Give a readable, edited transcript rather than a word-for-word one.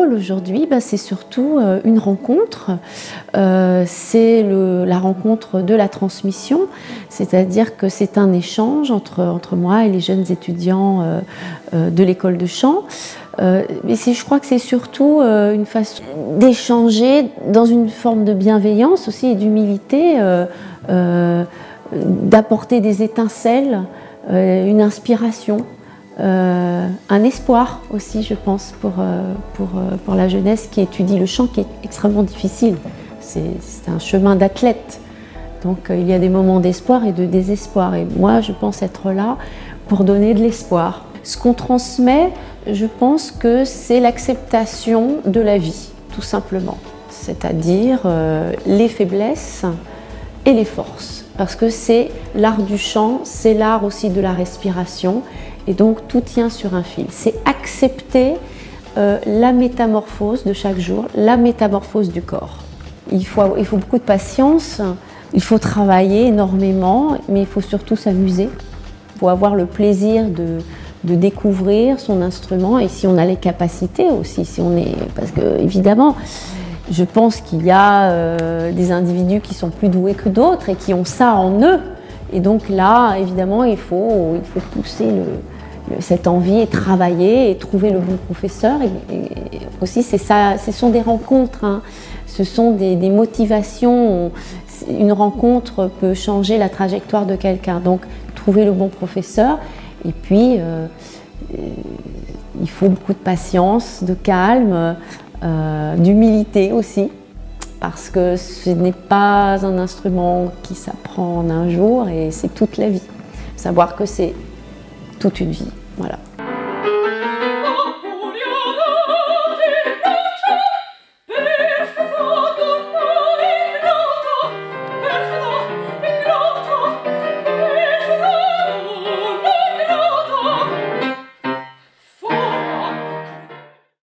rôle aujourd'hui, c'est surtout une rencontre. C'est la rencontre de la transmission, c'est-à-dire que c'est un échange entre moi et les jeunes étudiants de l'école de chant. Mais je crois que c'est surtout une façon d'échanger dans une forme de bienveillance aussi et d'humilité, d'apporter des étincelles, une inspiration. Un espoir aussi, je pense, pour la jeunesse qui étudie le chant, qui est extrêmement difficile. C'est un chemin d'athlète. Donc il y a des moments d'espoir et de désespoir. Et moi, je pense être là pour donner de l'espoir. Ce qu'on transmet, je pense que c'est l'acceptation de la vie, tout simplement. C'est-à-dire les faiblesses et les forces. Parce que c'est l'art du chant, c'est l'art aussi de la respiration. Et donc tout tient sur un fil. C'est accepter la métamorphose de chaque jour, la métamorphose du corps. Il faut beaucoup de patience, il faut travailler énormément, mais il faut surtout s'amuser. Il faut avoir le plaisir de découvrir son instrument et si on a les capacités aussi, parce que évidemment, je pense qu'il y a des individus qui sont plus doués que d'autres et qui ont ça en eux. Et donc là, évidemment, il faut pousser cette envie et travailler et trouver le bon professeur. Et aussi, c'est ça, ce sont des rencontres, hein. Ce sont des motivations. Une rencontre peut changer la trajectoire de quelqu'un. Donc, trouver le bon professeur. Et puis, il faut beaucoup de patience, de calme, d'humilité aussi. Parce que ce n'est pas un instrument qui s'apprend en un jour et c'est toute la vie. Savoir que c'est toute une vie, voilà.